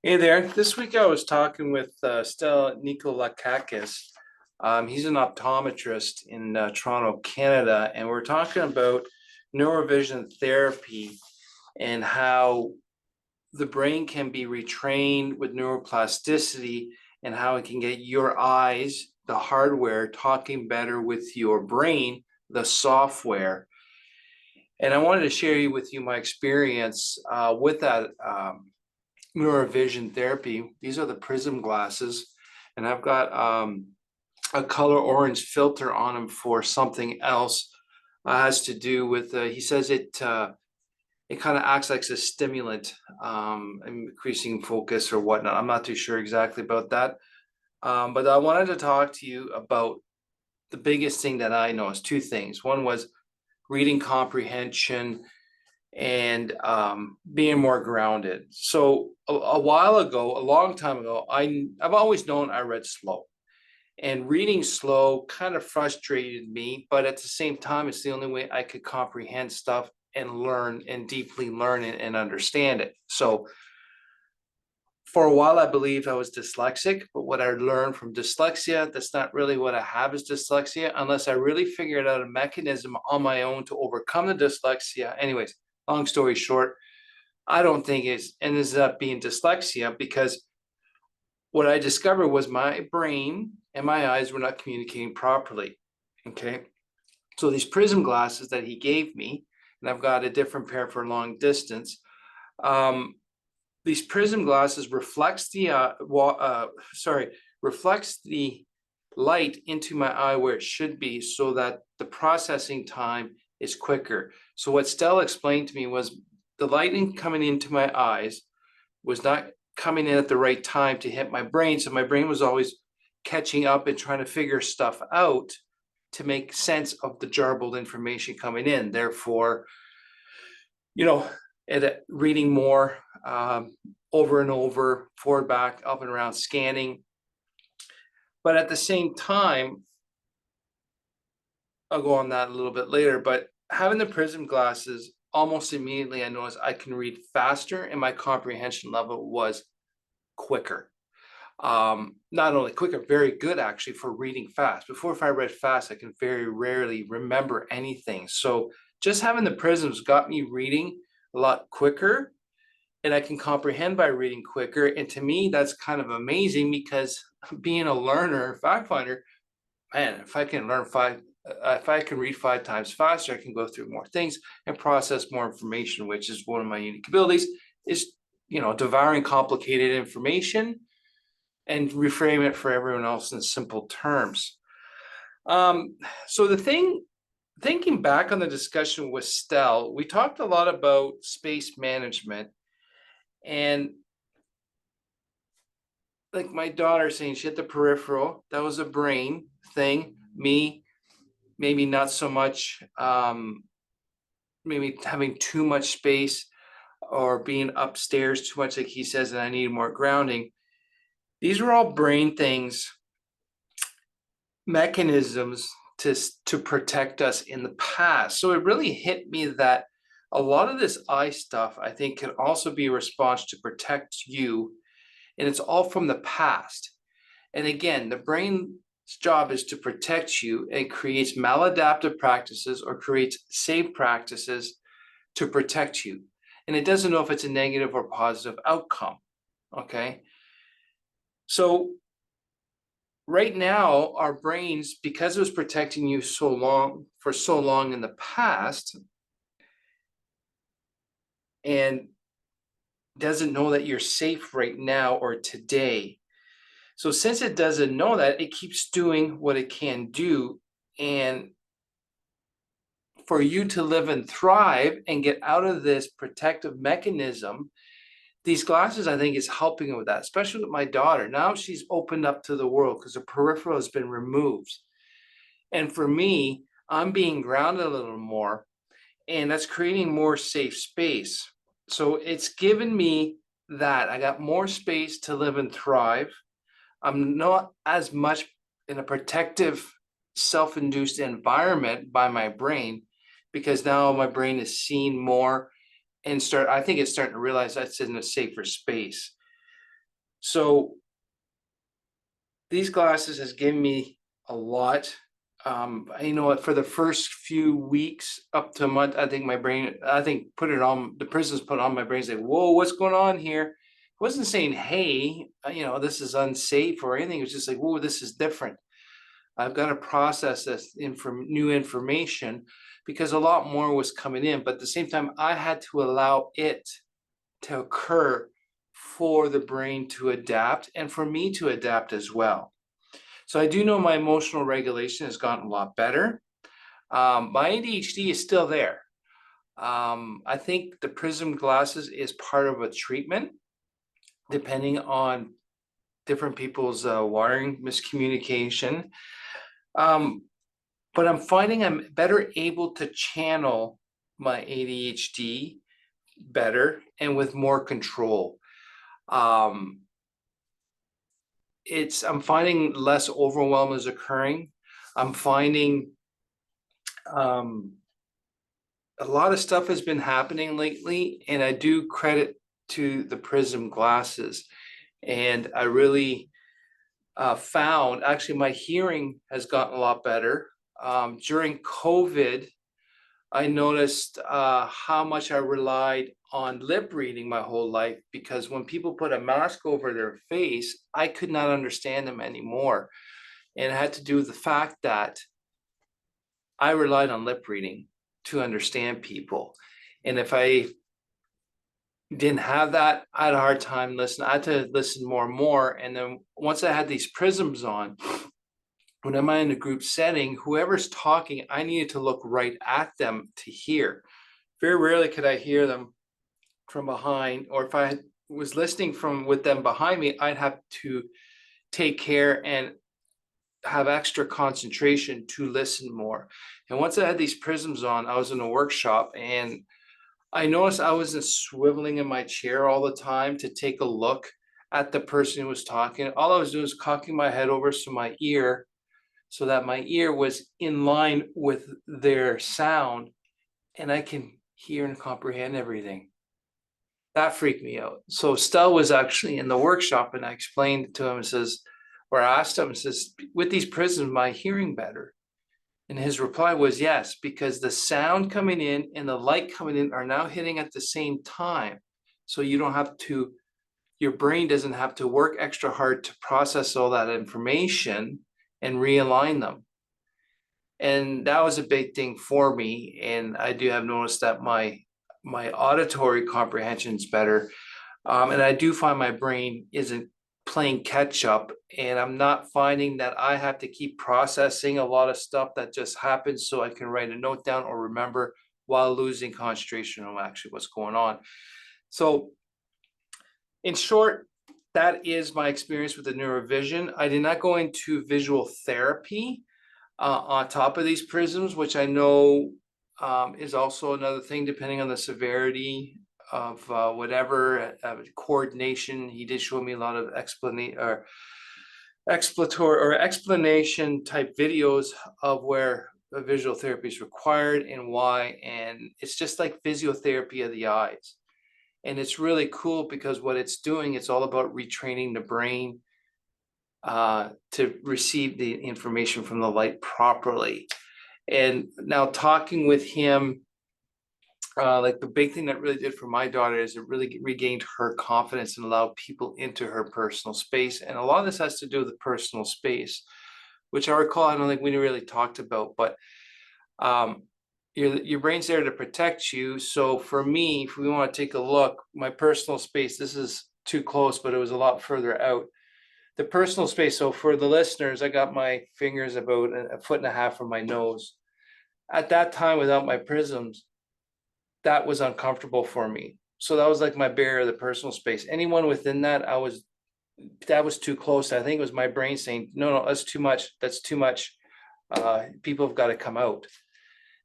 Hey there. This week I was talking with Stella Nikolakakis. He's an optometrist in Toronto, Canada, and we're talking about neurovision therapy and how the brain can be retrained with neuroplasticity and how it can get your eyes, the hardware, talking better with your brain, the software. And I wanted to share with you my experience with that neurovision therapy. These are the prism glasses, and I've got a color orange filter on them for something else. Has to do with he says it kind of acts like a stimulant, increasing focus or whatnot. I'm not too sure exactly about that, but I wanted to talk to you about the biggest thing that I noticed. Two things. One was reading comprehension and being more grounded. So a while ago, a long time ago, I've always known I read slow, and reading slow kind of frustrated me. But at the same time, it's the only way I could comprehend stuff and learn and deeply learn it and understand it. So for a while, I believed I was dyslexic, but what I learned from dyslexia, that's not really what I have is dyslexia, unless I really figured out a mechanism on my own to overcome the dyslexia. Anyways, long story short, I don't think it ends up being dyslexia because what I discovered was my brain and my eyes were not communicating properly. Okay. So these prism glasses that he gave me, and I've got a different pair for long distance. Um, these prism glasses reflects the light into my eye where it should be so that the processing time is quicker. So what Stella explained to me was the lightning coming into my eyes was not coming in at the right time to hit my brain. So my brain was always catching up and trying to figure stuff out to make sense of the jarbled information coming in. Therefore, you know, reading more over and over, forward, back, up and around, scanning. But at the same time, I'll go on that a little bit later, but having the prism glasses, almost immediately I noticed I can read faster and my comprehension level was quicker. Not only quicker, very good actually for reading fast. Before, if I read fast, I can very rarely remember anything. So just having the prisms got me reading a lot quicker, and I can comprehend by reading quicker. And to me, that's kind of amazing because being a learner, fact finder, man, if I can read 5 times faster, I can go through more things and process more information, which is one of my unique abilities. Is devouring complicated information and reframe it for everyone else in simple terms. Um, so thinking back on the discussion with Stell, we talked a lot about space management, and like my daughter saying she had the peripheral, that was a brain thing. Me, maybe not so much. Maybe having too much space or being upstairs too much, like he says, and I need more grounding. These are all brain things, mechanisms to protect us in the past. So it really hit me that a lot of this eye stuff, I think, can also be a response to protect you, and it's all from the past. And again, the brain's job is to protect you and creates maladaptive practices or creates safe practices to protect you. And it doesn't know if it's a negative or positive outcome. Okay. So right now, our brains, because it was protecting you for so long in the past, and doesn't know that you're safe right now or today. So since it doesn't know that, it keeps doing what it can do. And for you to live and thrive and get out of this protective mechanism, these glasses, I think, is helping with that, especially with my daughter. Now she's opened up to the world because her peripheral has been removed. And for me, I'm being grounded a little more, and that's creating more safe space. So it's given me that I got more space to live and thrive. I'm not as much in a protective, self-induced environment by my brain because now my brain is seeing more and I think it's starting to realize that's in a safer space. So these glasses has given me a lot. You know what, for the first few weeks up to a month, I think put it on, the prisms put on my brain, say, whoa, what's going on here? I wasn't saying, hey, this is unsafe or anything. It was just like, whoa, this is different. I've got to process this new information, because a lot more was coming in. But at the same time, I had to allow it to occur for the brain to adapt and for me to adapt as well. So I do know my emotional regulation has gotten a lot better. My ADHD is still there. I think the prism glasses is part of a treatment, depending on different people's wiring miscommunication. But I'm finding I'm better able to channel my ADHD better and with more control. I'm finding less overwhelm is occurring. I'm finding a lot of stuff has been happening lately, and I do credit to the prism glasses. And I really found, actually, my hearing has gotten a lot better. During COVID, I noticed how much I relied on lip reading my whole life, because when people put a mask over their face, I could not understand them anymore. And it had to do with the fact that I relied on lip reading to understand people. And if I didn't have that, I had a hard time listening. I had to listen more and more. And then once I had these prisms on, when I'm in a group setting, whoever's talking, I needed to look right at them to hear. Very rarely could I hear them from behind, or if I was listening from with them behind me, I'd have to take care and have extra concentration to listen more. And once I had these prisms on, I was in a workshop, and I noticed I wasn't swiveling in my chair all the time to take a look at the person who was talking. All I was doing was cocking my head over to my ear, so that my ear was in line with their sound, and I can hear and comprehend everything. That freaked me out. So Stel was actually in the workshop, and I explained to him, or asked him, with these prisms, am I hearing better? And his reply was yes, because the sound coming in and the light coming in are now hitting at the same time. So you don't have to, your brain doesn't have to work extra hard to process all that information and realign them. And that was a big thing for me. And I do have noticed that my auditory comprehension is better. And I do find my brain isn't playing catch up, and I'm not finding that I have to keep processing a lot of stuff that just happens so I can write a note down or remember, while losing concentration on actually what's going on. So in short, that is my experience with the neurovision. I did not go into visual therapy on top of these prisms, which I know is also another thing, depending on the severity of whatever coordination. He did show me a lot of explanation type videos of where a visual therapy is required and why. And it's just like physiotherapy of the eyes. And it's really cool, because what it's doing, it's all about retraining the brain to receive the information from the light properly. And now talking with him, like the big thing that really did for my daughter is it really regained her confidence and allowed people into her personal space. And a lot of this has to do with the personal space, which I recall, I don't think we really talked about, but your brain's there to protect you. So for me, if we want to take a look, my personal space, this is too close, but it was a lot further out. The personal space. So for the listeners, I got my fingers about a foot and a half from my nose. At that time, without my prisms, that was uncomfortable for me. So that was like my barrier, the personal space. Anyone within that, that was too close. I think it was my brain saying, no, that's too much. That's too much. People have got to come out.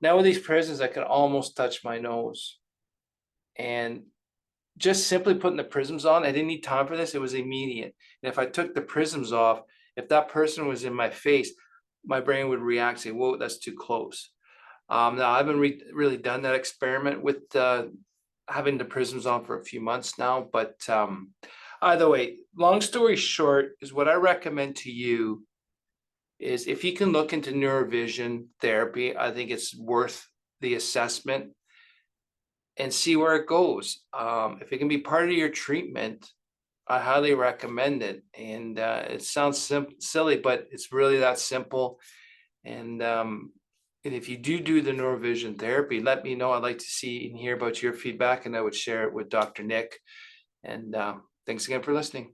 Now with these prisms, I can almost touch my nose. And just simply putting the prisms on, I didn't need time for this. It was immediate. And if I took the prisms off, if that person was in my face, my brain would react, say, whoa, that's too close. Now I haven't really done that experiment with having the prisms on for a few months now, but Either way, long story short is what I recommend to you is if you can look into neurovision therapy, I think it's worth the assessment and see where it goes. If it can be part of your treatment, I highly recommend it. And it sounds silly, but it's really that simple. And if you do the neurovision therapy, let me know. I'd like to see and hear about your feedback, and I would share it with Dr. Nick. And thanks again for listening.